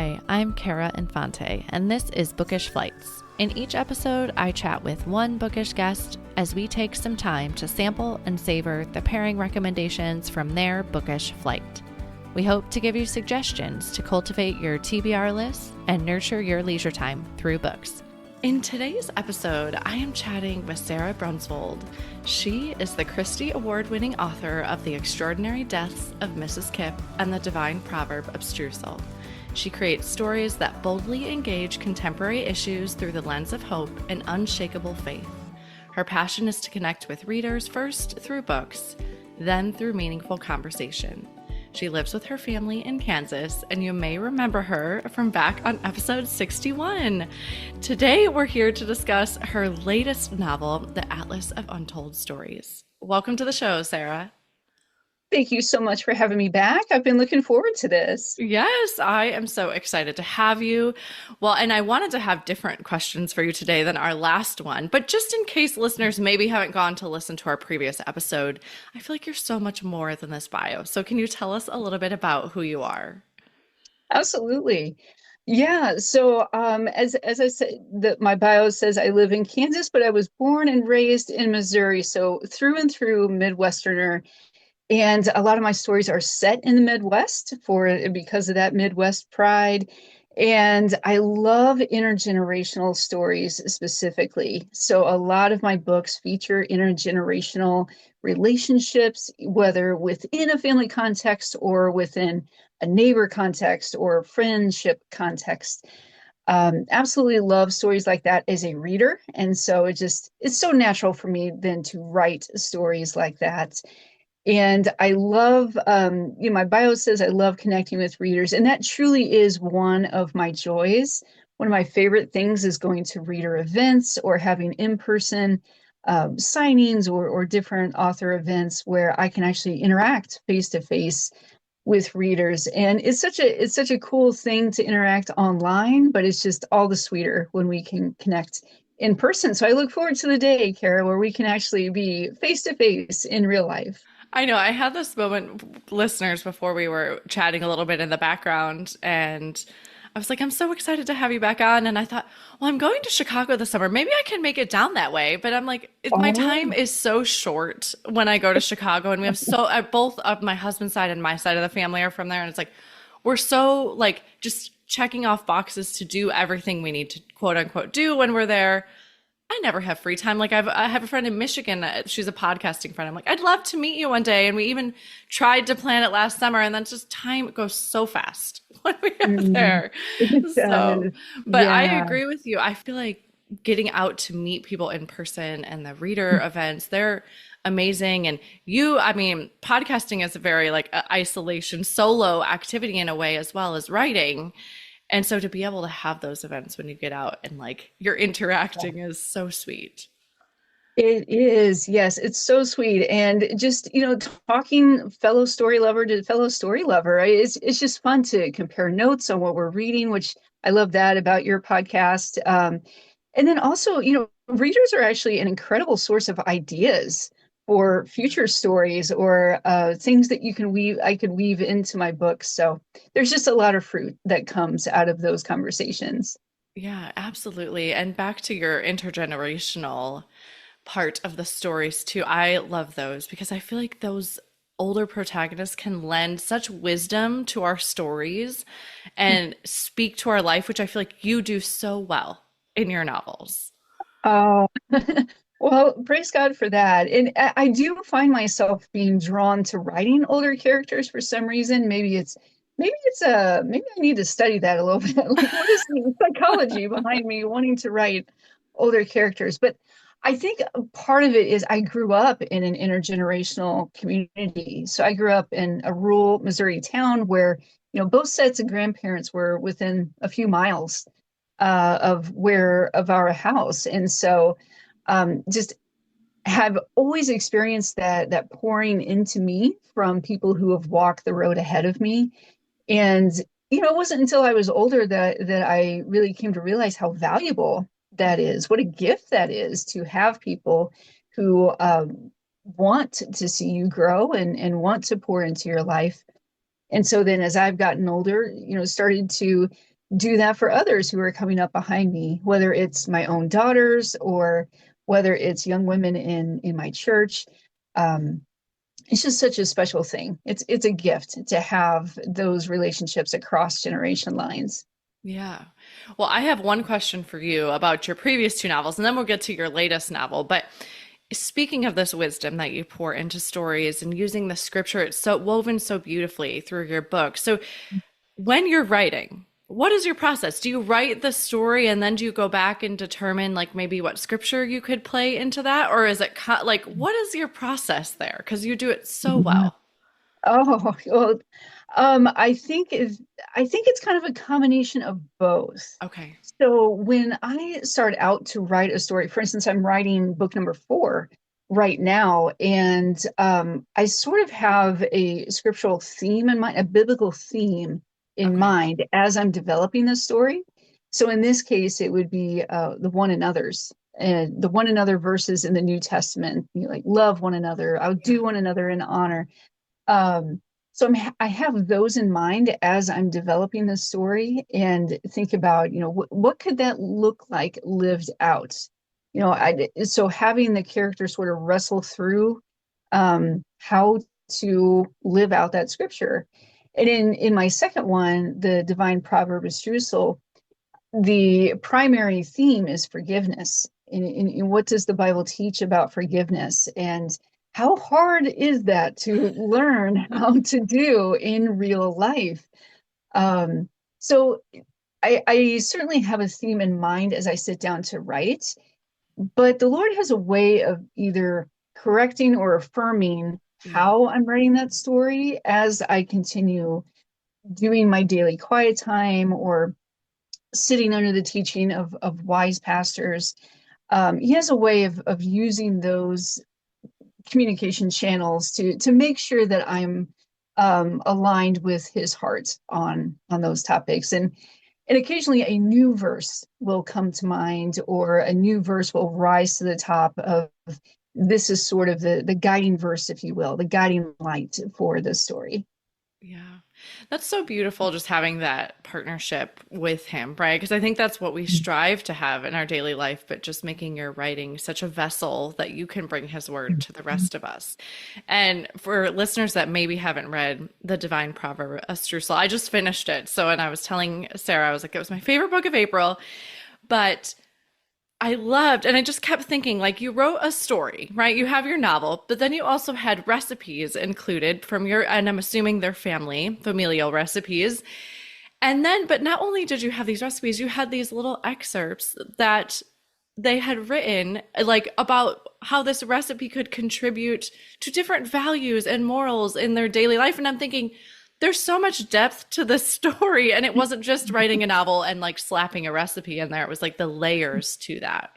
Hi, I'm Cara Infante, and this is Bookish Flights. In each episode, I chat with one bookish guest as we take some time to sample and savor the pairing recommendations from their bookish flight. We hope to give you suggestions to cultivate your TBR list and nurture your leisure time through books. In today's episode, I am chatting with Sara Brunvold. She is the Christie Award-winning author of The Extraordinary Deaths of Mrs. Kipp and The Divine Proverb of Streusel. She creates stories that boldly engage contemporary issues through the lens of hope and unshakable faith. Her passion is to connect with readers first through books, then through meaningful conversation. She lives with her family in Kansas, and you may remember her from back on episode 61. Today, we're here to discuss her latest novel, The Atlas of Untold Stories. Welcome to the show, Sara. Thank you so much for having me back. I've been looking forward to this. Yes, I am so excited to have you. Well, and I wanted to have different questions for you today than our last one, but just in case listeners maybe haven't gone to listen to our previous episode, I feel like you're so much more than this bio. So can you tell us a little bit about who you are? Absolutely. Yeah. So, as I said, my bio says I live in Kansas, but I was born and raised in Missouri. So through and through Midwesterner. And a lot of my stories are set in the Midwest because of that Midwest pride. And I love intergenerational stories specifically. So a lot of my books feature intergenerational relationships, whether within a family context or within a neighbor context or friendship context. Absolutely love stories like that as a reader. And so it's so natural for me then to write stories like that. And I love, my bio says I love connecting with readers, and that truly is one of my joys. One of my favorite things is going to reader events or having in-person signings or different author events where I can actually interact face to face with readers. And it's such a cool thing to interact online, but it's just all the sweeter when we can connect in person. So I look forward to the day, Cara, where we can actually be face to face in real life. I know I had this moment, listeners, before we were chatting a little bit in the background, and I was like, I'm so excited to have you back on. And I thought, well, I'm going to Chicago this summer. Maybe I can make it down that way. But I'm like, my time Oh, is so short when I go to Chicago. And we have both of my husband's side and my side of the family are from there. And it's like, we're so like just checking off boxes to do everything we need to quote unquote do when we're there. I never have free time. Like I have a friend in Michigan. She's a podcasting friend. I'm like, I'd love to meet you one day. And we even tried to plan it last summer. And then just time goes so fast when we are mm, there. it So, does. but I Yeah. agree with you. I feel like getting out to meet people in person and the reader events, they're amazing. And I mean, podcasting is a very like isolation, solo activity in a way, as well as writing. And so to be able to have those events when you get out and like you're interacting is so sweet. It is, yes, it's so sweet. And just, talking fellow story lover to fellow story lover, it's just fun to compare notes on what we're reading, which I love that about your podcast. And then also, readers are actually an incredible source of ideas for future stories or things that I could weave into my books. So there's just a lot of fruit that comes out of those conversations. Yeah, absolutely. And back to your intergenerational part of the stories too. I love those because I feel like those older protagonists can lend such wisdom to our stories and speak to our life, which I feel like you do so well in your novels. Oh, well, praise God for that. And I do find myself being drawn to writing older characters for some reason. Maybe I need to study that a little bit. Like, what is the psychology behind me wanting to write older characters? But I think part of it is I grew up in an intergenerational community. So I grew up in a rural Missouri town where, both sets of grandparents were within a few miles of our house. And so just have always experienced that pouring into me from people who have walked the road ahead of me. And it wasn't until I was older that I really came to realize how valuable that is, what a gift that is to have people who want to see you grow and want to pour into your life. And so then as I've gotten older, started to do that for others who are coming up behind me, whether it's my own daughters or whether it's young women in my church. Um, it's just such a special thing. It's a gift to have those relationships across generation lines. Yeah. Well, I have one question for you about your previous two novels, and then we'll get to your latest novel. But speaking of this wisdom that you pour into stories and using the scripture, it's so woven so beautifully through your book. So when you're writing, what is your process? Do you write the story and then do you go back and determine like maybe what scripture you could play into that? Or is it like, what is your process there? Because you do it so well. Oh, well, I think it's kind of a combination of both. Okay. So when I start out to write a story, for instance, I'm writing book number 4 right now, and I sort of have a scriptural theme in mind, a biblical theme in Okay. mind as I'm developing the story. So in this case, it would be the one another's. And the one another verses in the New Testament, like love one another, Yeah. outdo one another in honor. Um, so I have those in mind as I'm developing the story and think about, what could that look like lived out? So having the character sort of wrestle through how to live out that scripture. And in my second one, the Divine Proverb is Jerusalem, the primary theme is forgiveness. And what does the Bible teach about forgiveness? And how hard is that to learn how to do in real life? Um, so I certainly have a theme in mind as I sit down to write, but the Lord has a way of either correcting or affirming Yeah. how I'm writing that story as I continue doing my daily quiet time or sitting under the teaching of wise pastors. He has a way of using those communication channels to make sure that I'm aligned with his heart on those topics. And occasionally a new verse will come to mind, or a new verse will rise to the top of this is sort of the guiding verse, if you will, the guiding light for the story. Yeah. That's so beautiful just having that partnership with him, right? Because I think that's what we strive to have in our daily life, but just making your writing such a vessel that you can bring his word to the rest of us. And for listeners that maybe haven't read The Divine Proverb of Jerusalem, I just finished it. So, and I was telling Sarah, I was like, it was my favorite book of April, but I loved, and I just kept thinking, like, you wrote a story, right? You have your novel, but then you also had recipes included from your, and I'm assuming they're familial recipes. And then, but not only did you have these recipes, you had these little excerpts that they had written, like, about how this recipe could contribute to different values and morals in their daily life. And I'm thinking, there's so much depth to this story, and it wasn't just writing a novel and like slapping a recipe in there. It was like the layers to that.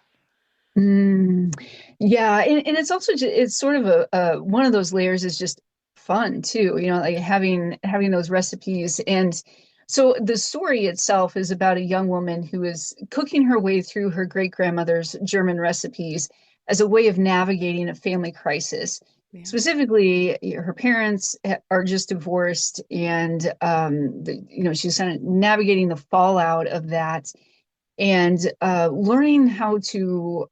Mm, yeah, and it's also it's sort of a one of those layers is just fun too, like having those recipes. And so the story itself is about a young woman who is cooking her way through her great grandmother's German recipes as a way of navigating a family crisis. Yeah. Specifically, her parents are just divorced, and she's kind of navigating the fallout of that and learning how to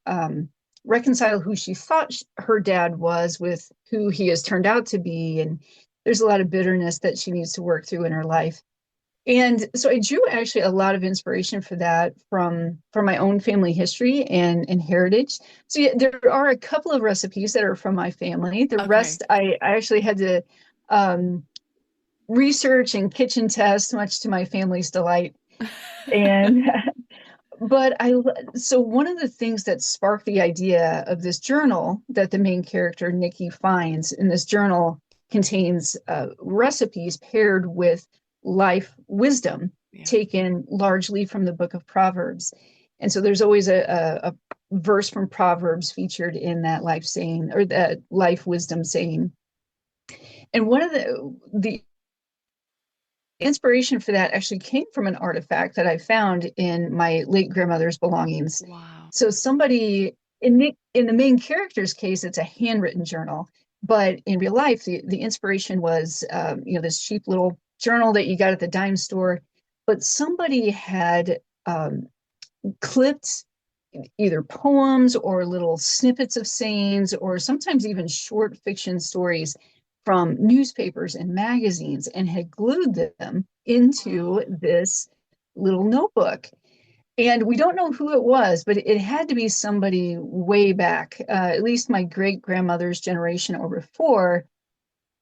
reconcile who she thought her dad was with who he has turned out to be. And there's a lot of bitterness that she needs to work through in her life. And so I drew actually a lot of inspiration for that from my own family history and heritage. So yeah, there are a couple of recipes that are from my family. The Okay. rest I actually had to um, research and kitchen test, much to my family's delight. And but so one of the things that sparked the idea of this journal that the main character Nikki finds in this journal contains recipes paired with life wisdom Yeah. taken largely from the book of Proverbs. And so there's always a verse from Proverbs featured in that life saying or that life wisdom saying. And one of the inspiration for that actually came from an artifact that I found in my late grandmother's belongings. Wow. So somebody in the main character's case, it's a handwritten journal, but in real life, the inspiration was this cheap little journal that you got at the dime store. but somebody had clipped either poems or little snippets of sayings, or sometimes even short fiction stories from newspapers and magazines, and had glued them into this little notebook. And we don't know who it was, but it had to be somebody way back, at least my great grandmother's generation or before.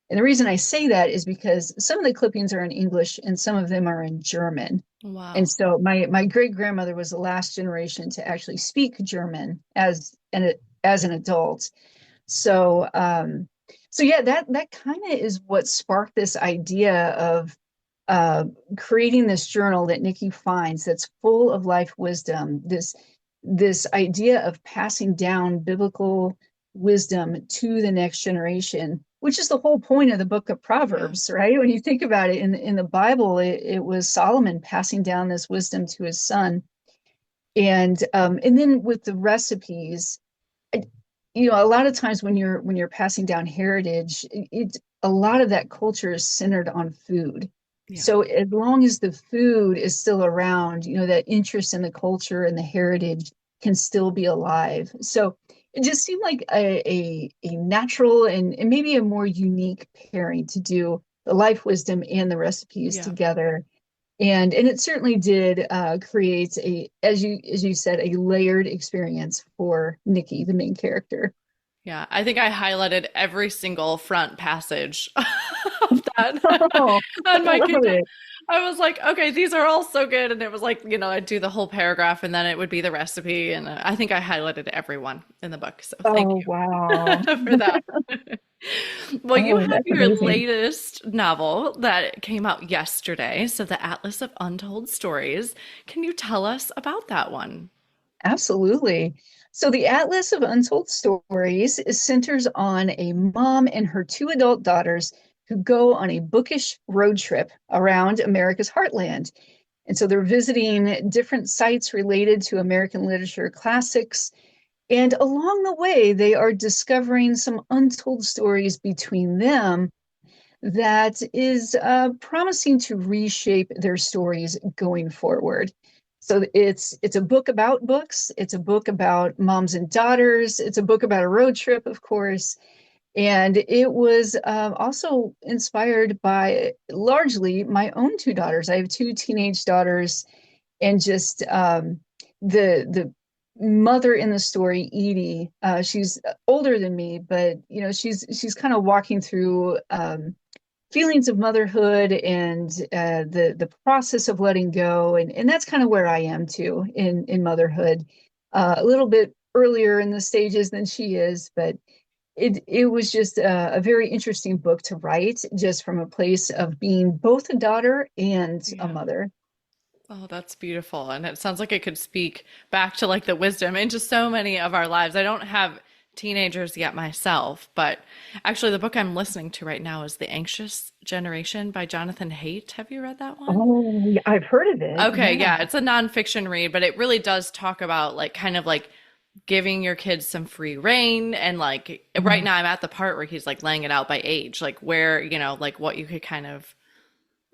And the reason I say that is because some of the clippings are in English and some of them are in German. And Wow. so my great grandmother was the last generation to actually speak German as an adult. So so yeah, that kind of is what sparked this idea of uh, creating this journal that Nikki finds that's full of life wisdom. This idea of passing down biblical wisdom to the next generation, which is the whole point of the book of Yeah. Proverbs, right? When you think about it, in the Bible, it was Solomon passing down this wisdom to his son, and then with the recipes, a lot of times when you're passing down heritage, a lot of that culture is centered on food. Yeah. So as long as the food is still around, that interest in the culture and the heritage can still be alive. So it just seemed like a natural and maybe a more unique pairing to do the life wisdom and the recipes Yeah. together. And it certainly did create as you said, a layered experience for Nikki, the main character. Yeah, I think I highlighted every single front passage of that Oh, I on my love Kindle. it. I was like, okay, these are all so good. And it was like, I'd do the whole paragraph and then it would be the recipe. And I think I highlighted every one in the book. So thank Oh, wow. you for that. Well, you Oh, have that's your amazing. latest novel that came out yesterday. So, The Atlas of Untold Stories. Can you tell us about that one? Absolutely. So the Atlas of Untold Stories centers on a mom and her two adult daughters who go on a bookish road trip around America's heartland. And so they're visiting different sites related to American literature classics. And along the way, they are discovering some untold stories between them that is promising to reshape their stories going forward. So it's a book about books. It's a book about moms and daughters. It's a book about a road trip, of course. And it was also inspired by largely my own two daughters. I have two teenage daughters, and just the mother in the story, Edie. She's older than me, but she's kind of walking through feelings of motherhood and the process of letting go, and that's kind of where I am too in motherhood, a little bit earlier in the stages than she is, but it was just a very interesting book to write, just from a place of being both a daughter and a Yeah. mother. Oh, that's beautiful. And it sounds like it could speak back to like the wisdom into so many of our lives. I don't have teenagers yet myself, but actually, the book I'm listening to right now is The Anxious Generation by Jonathan Haidt. Have you read that one? Oh, yeah, I've heard of it. Okay, Yeah. yeah, it's a nonfiction read, but it really does talk about like kind of like giving your kids some free reign. And like right Mhm. now, I'm at the part where he's like laying it out by age, like where, like what you could kind of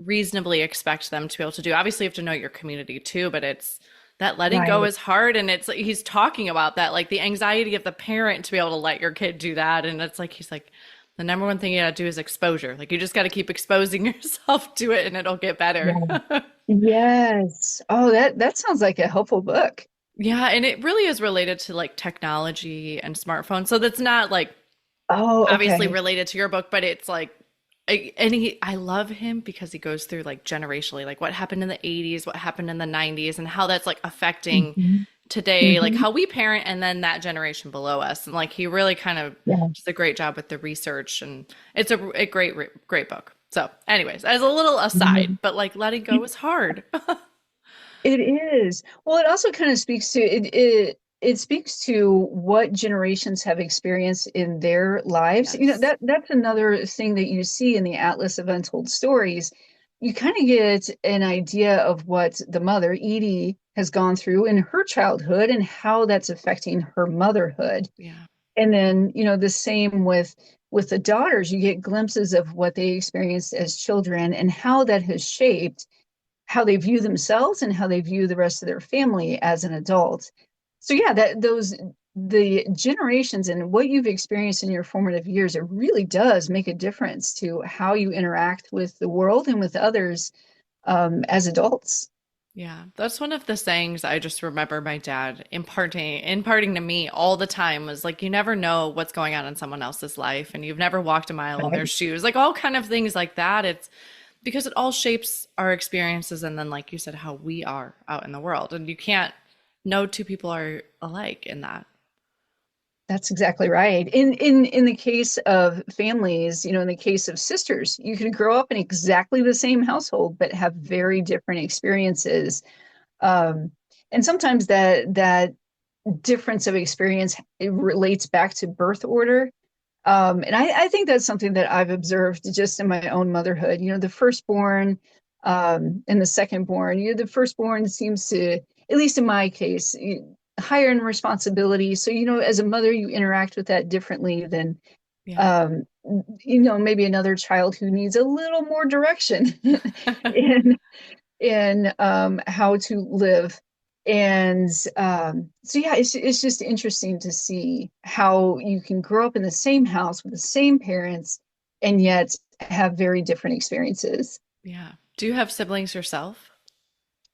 reasonably expect them to be able to do. Obviously, you have to know your community too, but it's that letting go Right. is hard. And it's like he's talking about that, like the anxiety of the parent to be able to let your kid do that. And it's like, he's like, the number one thing you gotta do is exposure. Like you just gotta keep exposing yourself to it and it'll get better. Yeah. Yes. Oh, that sounds like a helpful book. Yeah, and it really is related to like technology and smartphones. So that's not like Oh, obviously okay. related to your book, but it's like I love him because he goes through like generationally, like what happened in the 80s, what happened in the 90s, and how that's like affecting Hmm. today, like Hmm. how we parent and then that generation below us. And like he really kind of Yeah. does a great job with the research, and it's a great book. So, anyways, as a little aside, Mhm. but like letting go is hard. It is. Well, it also kind of speaks to it speaks to what generations have experienced in their lives. Yes. That's another thing that you see in the Atlas of Untold Stories. You kind of get an idea of what the mother, Edie, has gone through in her childhood and how that's affecting her motherhood. Yeah. And then, the same with the daughters, you get glimpses of what they experienced as children and how that has shaped how they view themselves and how they view the rest of their family as an adult. So yeah, that those the generations and what you've experienced in your formative years, it really does make a difference to how you interact with the world and with others as adults. Yeah, that's one of the sayings I just remember my dad imparting to me all the time was like, you never know what's going on in someone else's life, and you've never walked a mile in their Right. shoes, like all kind of things like that. It's because it all shapes our experiences, and then, like you said, how we are out in the world, and you can't know two people are alike in that. That's exactly right. In the case of families, in the case of sisters, you can grow up in exactly the same household but have very different experiences. Um, and sometimes that difference of experience, it relates back to birth order. And I think that's something that I've observed just in my own motherhood. The firstborn and the secondborn. The firstborn seems to, at least in my case, higher in responsibility. So, as a mother, you interact with that differently than, Yeah. um, maybe another child who needs a little more direction in how to live. And so, yeah, it's just interesting to see how you can grow up in the same house with the same parents and yet have very different experiences. Yeah. Do you have siblings yourself?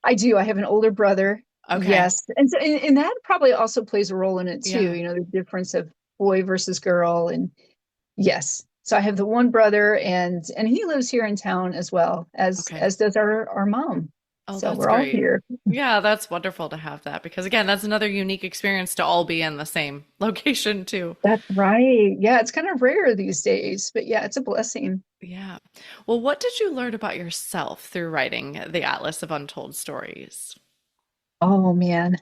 I do. I have an older brother. Okay. Yes. And that probably also plays a role in it too, Yeah. the difference of boy versus girl. And yes. So I have the one brother and he lives here in town as well Okay. as does our mom. Oh, So that's we're all great. here. Yeah, that's wonderful to have that because, again, that's another unique experience to all be in the same location, too. That's right. Yeah, it's kind of rare these days, but yeah, it's a blessing. Yeah. Well, what did you learn about yourself through writing the Atlas of Untold Stories? Oh man.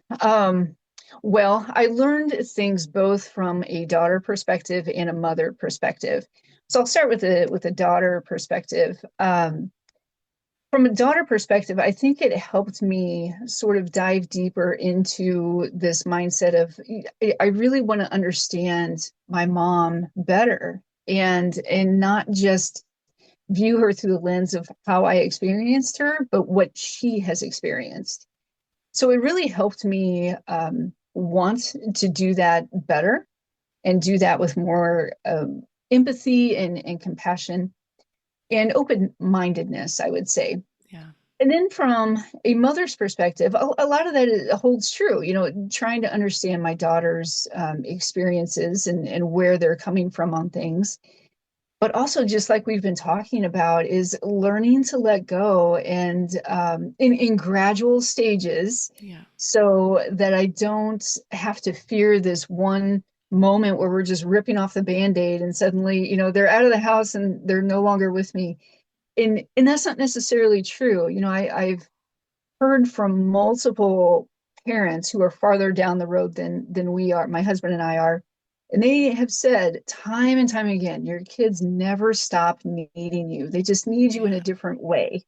Well, I learned things both from a daughter perspective and a mother perspective. So I'll start with a daughter perspective. From a daughter perspective, I think it helped me sort of dive deeper into this mindset of I really want to understand my mom better and not just view her through the lens of how I experienced her, but what she has experienced. So it really helped me want to do that better and do that with more empathy and compassion and open mindedness, I would say. Yeah. And then from a mother's perspective, a lot of that holds true, trying to understand my daughter's experiences and where they're coming from on things. But also, just like we've been talking about, is learning to let go and in gradual stages Yeah. so that I don't have to fear this one moment where we're just ripping off the band-aid and suddenly, they're out of the house and they're no longer with me. And that's not necessarily true. I've heard from multiple parents who are farther down the road than we are, my husband and I are, and they have said time and time again, your kids never stop needing you. They just need you in a Yeah. different way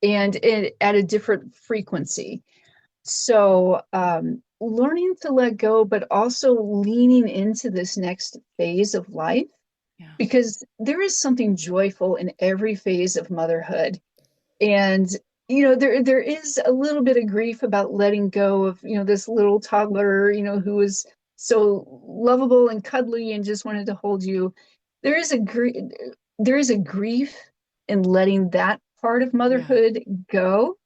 and at a different frequency. So learning to let go, but also leaning into this next phase of life, Yeah. because there is something joyful in every phase of motherhood. And there is a little bit of grief about letting go of this little toddler who was so lovable and cuddly and just wanted to hold you. there is a gr- there is a grief in letting that part of Yeah. motherhood go,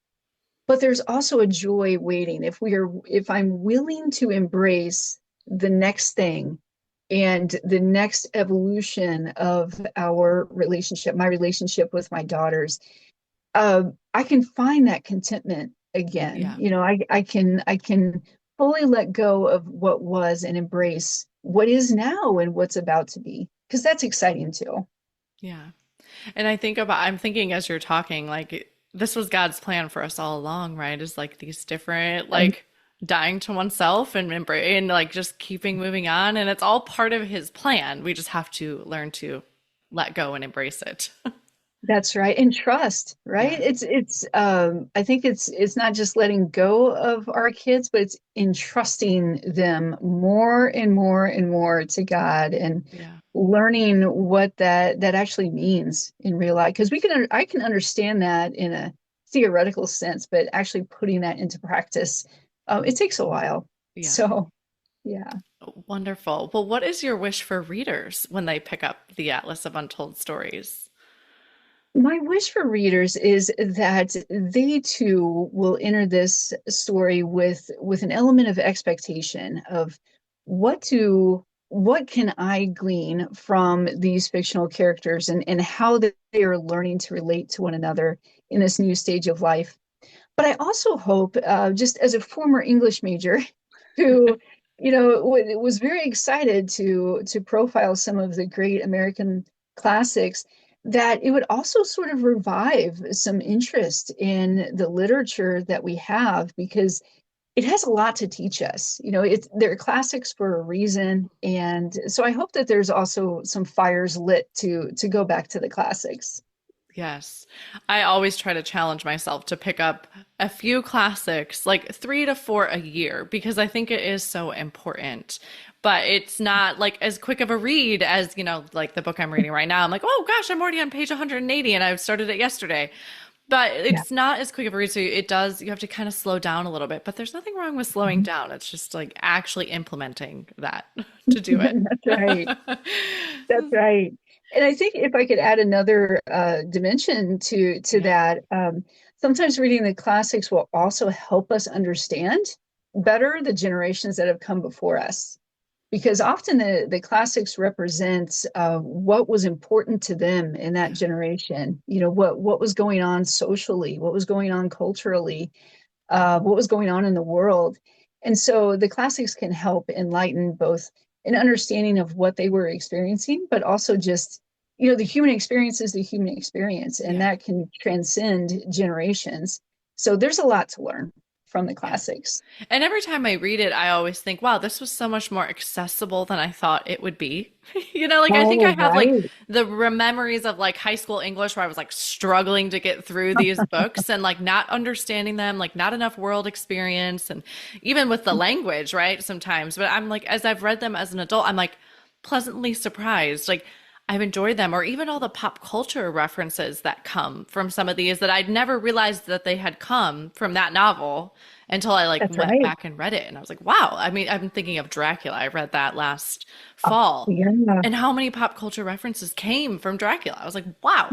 but there's also a joy waiting if I'm willing to embrace the next thing and the next evolution of our relationship, my relationship with my daughters. I can find that contentment again. Yeah. I can fully let go of what was and embrace what is now and what's about to be, because that's exciting too. Yeah. And I'm thinking as you're talking, like this was God's plan for us all along, right? Is like these different, Right. like dying to oneself and and like just keeping moving on. And it's all part of his plan. We just have to learn to let go and embrace it. That's right. And trust, right? Yeah. It's I think it's not just letting go of our kids, but it's entrusting them more and more and more to God and Yeah. learning what that actually means in real life. Because I can understand that in a theoretical sense, but actually putting that into practice, it takes a while. Yeah. So, yeah. Wonderful. Well, what is your wish for readers when they pick up the Atlas of Untold Stories? My wish for readers is that they too will enter this story with an element of expectation of what can I glean from these fictional characters and how they are learning to relate to one another in this new stage of life. But I also hope, just as a former English major who, was very excited to profile some of the great American classics, that it would also sort of revive some interest in the literature that we have because it has a lot to teach us. They're classics for a reason, and so I hope that there's also some fires lit to go back to the classics. Yes. I always try to challenge myself to pick up a few classics, like 3 to 4 a year, because I think it is so important. But it's not like as quick of a read as, like the book I'm reading right now. I'm like, oh gosh, I'm already on page 180 and I started it yesterday. But Yeah. it's not as quick of a read. So you have to kind of slow down a little bit. But there's nothing wrong with slowing down. It's just like actually implementing that to do it. That's right. That's right. And I think if I could add another dimension to Yeah. that, sometimes reading the classics will also help us understand better the generations that have come before us. Because often the classics represent what was important to them in that Yeah. generation. What was going on socially, what was going on culturally, what was going on in the world. And so the classics can help enlighten both an understanding of what they were experiencing, but also just, the human experience is the human experience, and Yeah. that can transcend generations. So there's a lot to learn from the Yeah. classics. And every time I read it, I always think, wow, this was so much more accessible than I thought it would be. Like I think I Oh, have like right. the memories of like high school English where I was like struggling to get through these books and like not understanding them, like not enough world experience and even with the language, right? Sometimes. But I'm like, as I've read them as an adult, I'm like pleasantly surprised. Like I've enjoyed them, or even all the pop culture references that come from some of these that I'd never realized that they had come from that novel until I like That's went right. back and read it. And I was like, wow. I mean, I'm thinking of Dracula. I read that last Oh, fall. yeah. And how many pop culture references came from Dracula? I was like, wow.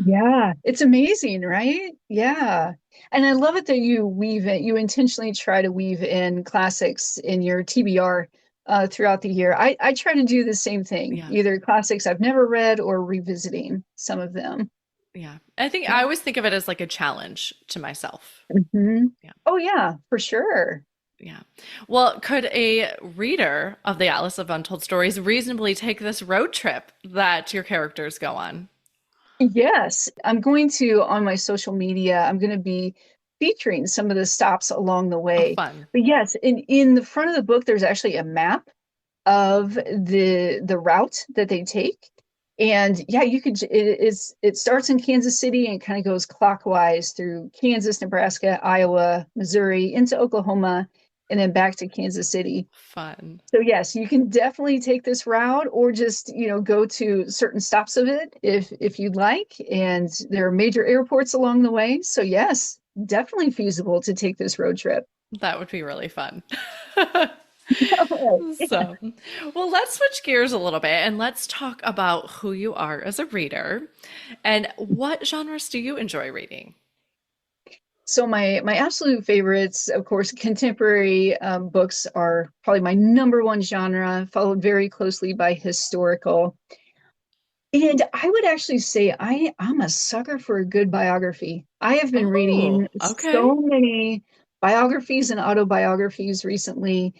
Yeah, it's amazing, right? Yeah. And I love it that you intentionally try to weave in classics in your TBR throughout the year. I try to do the same thing, Yeah. either classics I've never read or revisiting some of them. Yeah. I think I always think of it as like a challenge to myself. Hmm. Yeah. Oh, yeah, for sure. Yeah. Well, could a reader of the Atlas of Untold Stories reasonably take this road trip that your characters go on? Yes, I'm going to, on my social media, I'm going to be featuring some of the stops along the Oh, way. fun. But yes, in the front of the book, there's actually a map of the route that they take. And yeah, it starts in Kansas City and kind of goes clockwise through Kansas, Nebraska, Iowa, Missouri, into Oklahoma, and then back to Kansas City. Fun. So yes, you can definitely take this route or just, go to certain stops of it if you'd like. And there are major airports along the way. So yes, definitely feasible to take this road trip. That would be really fun. All right. So, well, let's switch gears a little bit and let's talk about who you are as a reader and what genres do you enjoy reading? So my absolute favorites, of course, contemporary books are probably my number one genre, followed very closely by historical. And I would actually say I'm a sucker for a good biography. I have been Oh, reading okay. so many biographies and autobiographies recently,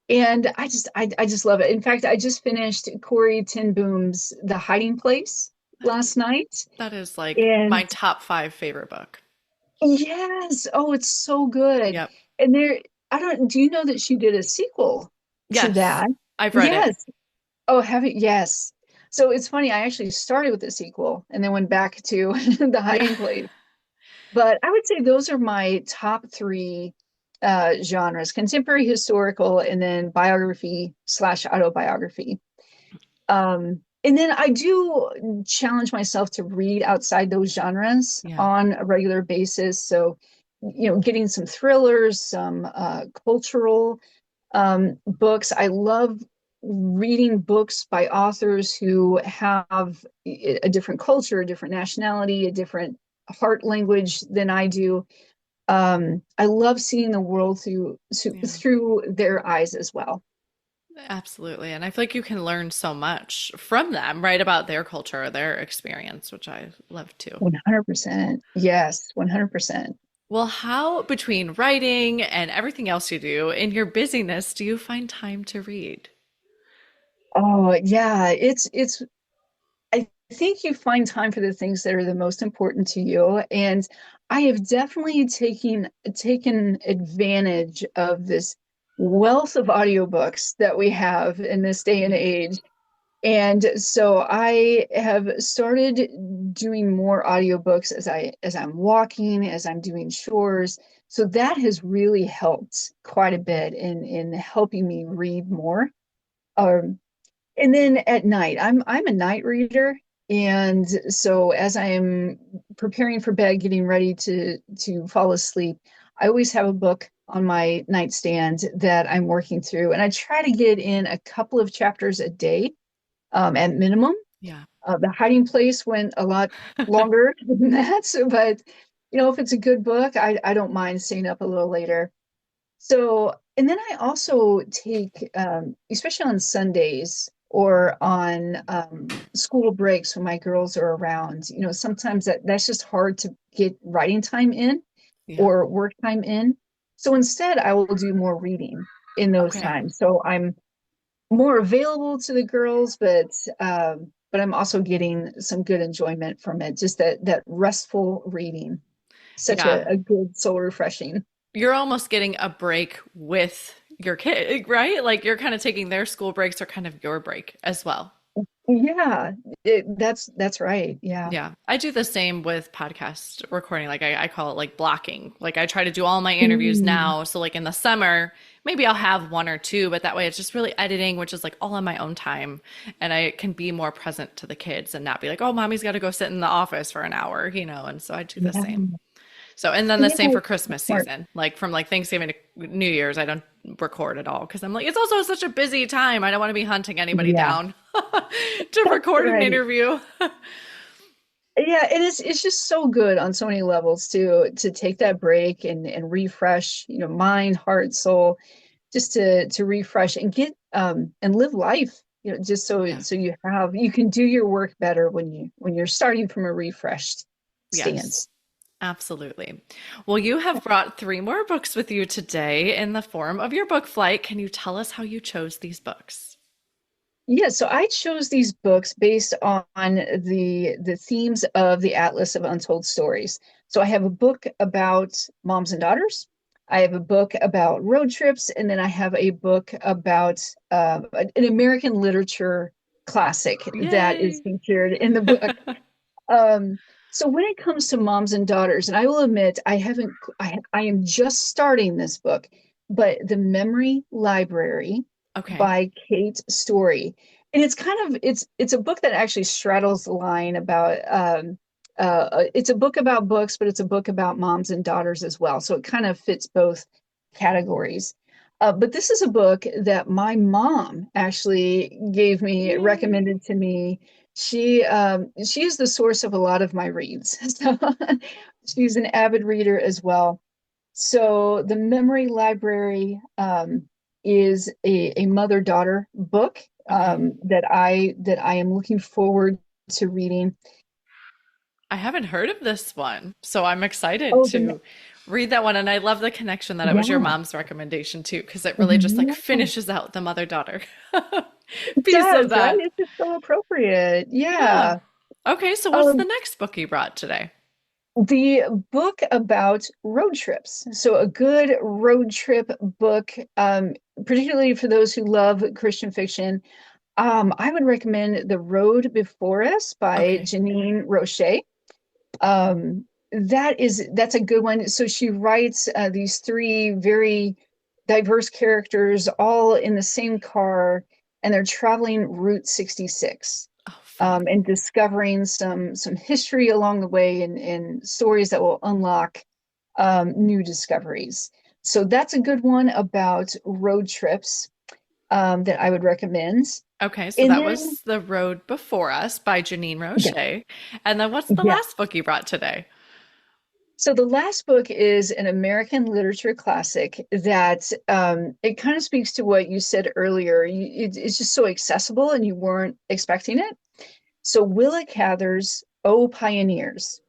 and I just love it. In fact, I just finished Corey Ten Boom's The Hiding Place last night, That is like my and top five favorite book. yes. Oh, it's so good. Yep. And I don't, do you know that she did a sequel to Yes, that? I've read it. Yes. Oh, have you? Yes. So it's funny. I actually started with the sequel and then went back to The Yeah. Hiding Place. But I would say those are my top three genres: contemporary, historical, and then biography slash autobiography. And then I do challenge myself to read outside those genres Yeah. on a regular basis. So, getting some thrillers, some cultural books. I love reading books by authors who have a different culture, a different nationality, a different heart language than I do. I love seeing the world Yeah. through their eyes as well. Absolutely. And I feel like you can learn so much from them, right, about their culture, their experience, which I love too. 100%. Yes, 100%. Well, how between writing and everything else you do in your busyness do you find time to read? Oh, yeah, it's I think you find time for the things that are the most important to you. And I have definitely taken advantage of this wealth of audiobooks that we have in this day and Yeah. age. And so I have started doing more audiobooks as I'm walking, as I'm doing chores. So that has really helped quite a bit in helping me read more. Um, and then at night, I'm a night reader, and so as I am preparing for bed, getting ready to fall asleep, I always have a book on my nightstand that I'm working through, and I try to get in a couple of chapters a day, at minimum. Yeah. The hiding place went a lot longer than that, but if it's a good book, I don't mind staying up a little later. So, and then I also take, especially on Sundays or on school breaks when my girls are around, sometimes that's just hard to get writing time in Yeah. or work time in. So instead, I will do more reading in those Okay. times. So I'm more available to the girls, but I'm also getting some good enjoyment from it. Just that restful reading, such Yeah. a good soul refreshing. You're almost getting a break with your kid, right? Like you're kind of taking their school breaks or kind of your break as well. Yeah, that's right. Yeah. Yeah, I do the same with podcast recording. Like I call it like blocking. Like I try to do all my interviews Mm, now. So like in the summer, maybe I'll have one or two, but that way it's just really editing, which is like all on my own time. And I can be more present to the kids and not be like, oh, mommy's got to go sit in the office for an hour, And so I do the same. yeah. So, and then the Yeah, same for Christmas smart. season. Like from like Thanksgiving to New Year's, I don't record at all because I'm like, it's also such a busy time. I don't want to be hunting anybody Yeah, down to that's record an right. interview. Yeah, and it's just so good on so many levels to take that break and refresh, mind, heart, soul, just to refresh and get and live life, just Yeah. so you can do your work better when you're starting from a refreshed Yes. stance. Absolutely. Well, you have brought three more books with you today in the form of your book flight. Can you tell us how you chose these books? Yeah, so I chose these books based on the themes of the Atlas of Untold Stories. So I have a book about moms and daughters. I have a book about road trips, and then I have a book about an American literature classic that is Yay. featured in the book. Um, so when it comes to moms and daughters, and I will admit I haven't, I am just starting this book, but The Memory Library Okay. by Kate Story, and it's it's a book that actually straddles the line about it's a book about books, but it's a book about moms and daughters as well. So it kind of fits both categories. But this is a book that my mom actually Yay. recommended to me. She is the source of a lot of my reads. So she's an avid reader as well. So the Memory Library is a mother-daughter book Okay. that I am looking forward to reading. I haven't heard of this one, so I'm excited Oh, to read that one. And I love the connection that it was your yeah, mom's recommendation too, because it really just like yeah, finishes out the mother-daughter it piece of does, right? that. It's just so appropriate. Yeah. Yeah. Okay, so what's the Um, next book you brought today? the book about road trips. So a good road trip book, particularly for those who love Christian fiction. I would recommend The Road Before Us by Okay. Janine Roche. That's a good one. So she writes these three very diverse characters all in the same car, and they're traveling Route 66. fun. and discovering some history along the way and stories that will unlock new discoveries. So that's a good one about road trips that I would recommend. Okay, so And that then, was The Road Before Us by Janine yeah, Roche. And then what's the yeah. last book you brought today? So the last book is an American literature classic that it kind of speaks to what you said earlier. It's just so accessible, and you weren't expecting it. So Willa Cather's "O Pioneers."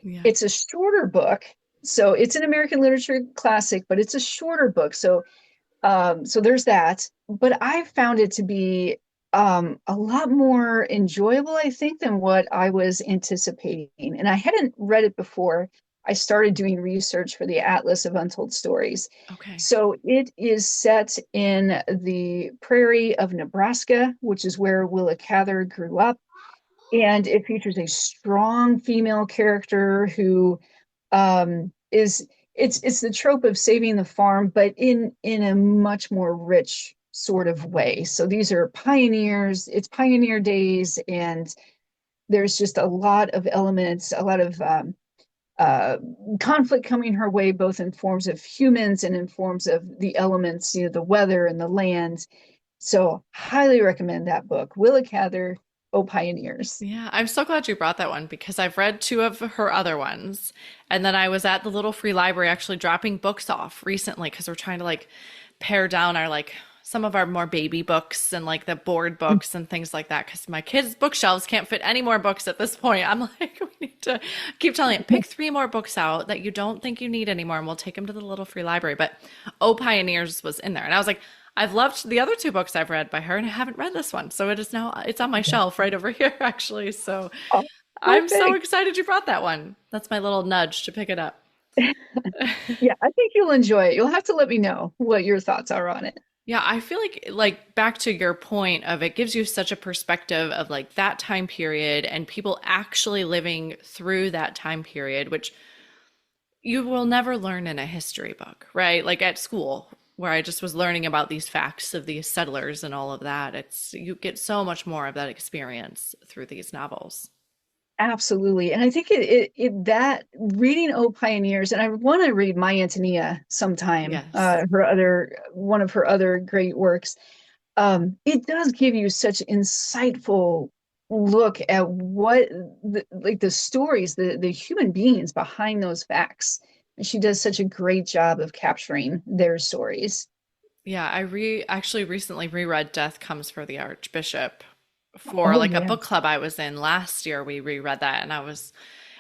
Yeah. It's a shorter book. So it's an American literature classic, but it's a shorter book. So there's that. But I found it to be a lot more enjoyable, I think, than what I was anticipating. And I hadn't read it before. I started doing research for the Atlas of Untold Stories. Okay. So it is set in the prairie of Nebraska, which is where Willa Cather grew up. And it features a strong female character who is it's the trope of saving the farm, but in a much more rich sort of way. So these are pioneers, it's pioneer days, and there's just a lot of elements, a lot of uh, conflict coming her way, both in forms of humans and in forms of the elements, the weather and the land. So highly recommend that book, Willa Cather, Oh Pioneers. Yeah, I'm so glad you brought that one because I've read two of her other ones. And then I was at the little free library actually dropping books off recently because we're trying to like pare down our like some of our more baby books and like the board books and things like that because my kids' bookshelves can't fit any more books at this point. I'm like, we need to keep telling it, pick three more books out that you don't think you need anymore and we'll take them to the little free library. But Oh Pioneers was in there. And I was like, I've loved the other two books I've read by her, and I haven't read this one. So it is now, it's on my shelf right over here, actually. So Oh, I'm so perfect. excited you brought that one. That's my little nudge to pick it up. Yeah, I think you'll enjoy it. You'll have to let me know what your thoughts are on it. Yeah, I feel like back to your point of it gives you such a perspective of like that time period and people actually living through that time period, which you will never learn in a history book, right? Like at school, where I just was learning about these facts of these settlers and all of that. It's you get so much more of that experience through these novels. Absolutely. And I think it that reading Oh Pioneers, and I want to read My Antonia sometime, Yes. her other one of her other great works. It does give you such insightful look at what like the stories, the human beings behind those facts. And she does such a great job of capturing their stories. Yeah, I re actually recently reread Death Comes for the Archbishop for Oh like a yeah. book club I was in last year. We reread that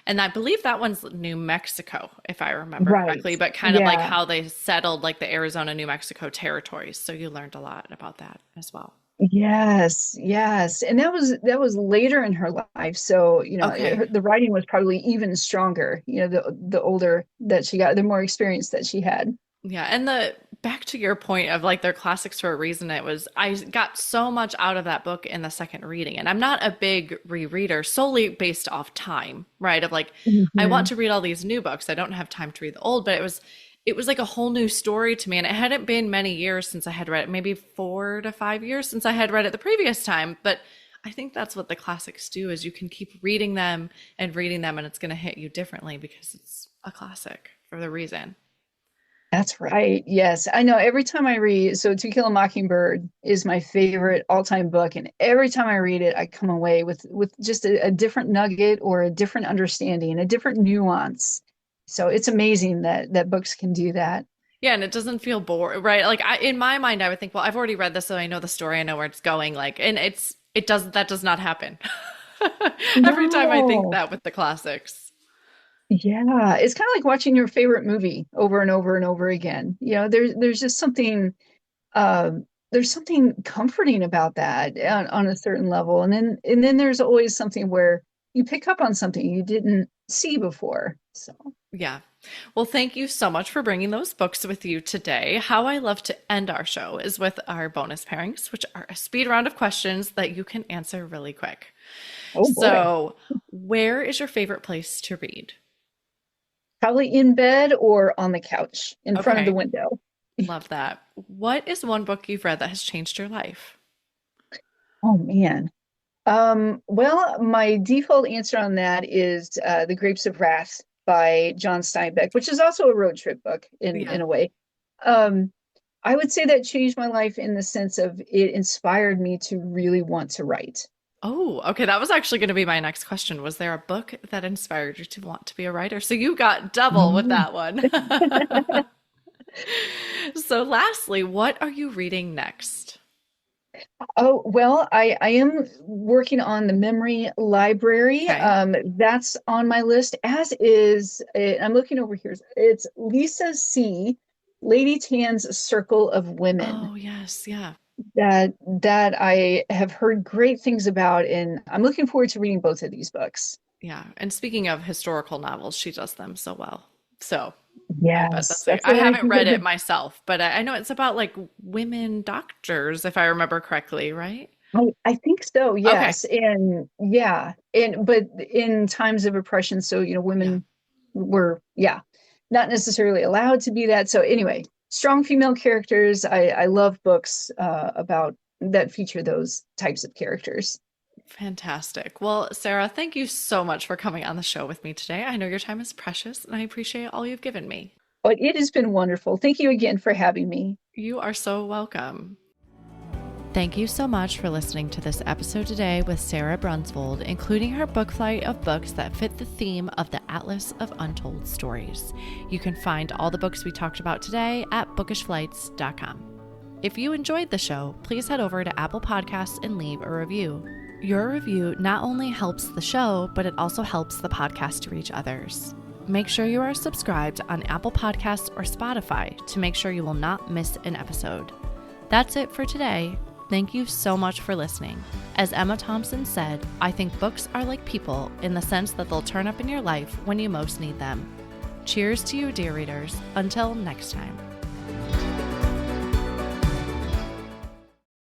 and I believe that one's New Mexico, if I remember Right. correctly, but kind of like Yeah. how they settled like the Arizona, New Mexico territories. So you learned a lot about that as well. Yes, yes. And that was later in her life. So, Okay. the writing was probably even stronger, the older that she got, the more experience that she had. Yeah, and the back to your point of like they're classics for a reason, it was I got so much out of that book in the second reading. And I'm not a big rereader solely based off time, right? Of like I want Mhm. to read all these new books. I don't have time to read the old, but it was like a whole new story to me. And it hadn't been many years since I had read it, maybe 4 to 5 years since I had read it the previous time. But I think that's what the classics do is you can keep reading them and it's gonna hit you differently because it's a classic for the reason. That's right. Yes. I know every time I read, so To Kill a Mockingbird is my favorite all-time book, and every time I read it, I come away with just a different nugget or a different understanding, a different nuance. So it's amazing that books can do that. Yeah, and it doesn't feel boring, right? Like in my mind, I would think, well, I've already read this, so I know the story, I know where it's going. Like, and it does that does not happen. Every time I think No. that with the classics. Yeah, it's kind of like watching your favorite movie over and over and over again. There's just something there's something comforting about that on a certain level. And then there's always something where you pick up on something you didn't see before. So, Yeah. Well, thank you so much for bringing those books with you today. How I love to end our show is with our bonus pairings, which are a speed round of questions that you can answer really quick. oh boy, So, where is your favorite place to read? probably in bed or on the couch in front of the Okay, window. love that. What is one book you've read that has changed your life? Oh man. Well, my default answer on that is The Grapes of Wrath by John Steinbeck, which is also a road trip book in Yeah. a way. Um, I would say that changed my life in the sense of it inspired me to really want to write. Oh, okay. That was actually going to be my next question. Was there a book that inspired you to want to be a writer? So you got double with Mm. that one. So lastly, what are you reading next? Oh, well, I am working on the memory library. Okay. That's on my list, as is, I'm looking over here. It's Lisa C. Lady Tan's Circle of Women. Oh, yes. Yeah. That I have heard great things about, and I'm looking forward to reading both of these books. Yeah. And speaking of historical novels, she does them so well. So I bet Yes, that's that's I what I haven't read it hear. myself, but I know it's about like women doctors, if I remember correctly, right? I think so, Okay. yes. And yeah, and but in times of oppression, so Yeah. women were, yeah, not necessarily allowed to be that. So anyway, strong female characters. I love books about that feature those types of characters. Fantastic. Well, Sarah, thank you so much for coming on the show with me today. I know your time is precious and I appreciate all you've given me. But it has been wonderful. Thank you again for having me. You are so welcome. Thank you so much for listening to this episode today with Sara Brunvold, including her book flight of books that fit the theme of the Atlas of Untold Stories. You can find all the books we talked about today at bookishflights.com. If you enjoyed the show, please head over to Apple Podcasts and leave a review. Your review not only helps the show, but it also helps the podcast to reach others. Make sure you are subscribed on Apple Podcasts or Spotify to make sure you will not miss an episode. That's it for today. Thank you so much for listening. As Emma Thompson said, I think books are like people in the sense that they'll turn up in your life when you most need them. Cheers to you, dear readers. Until next time.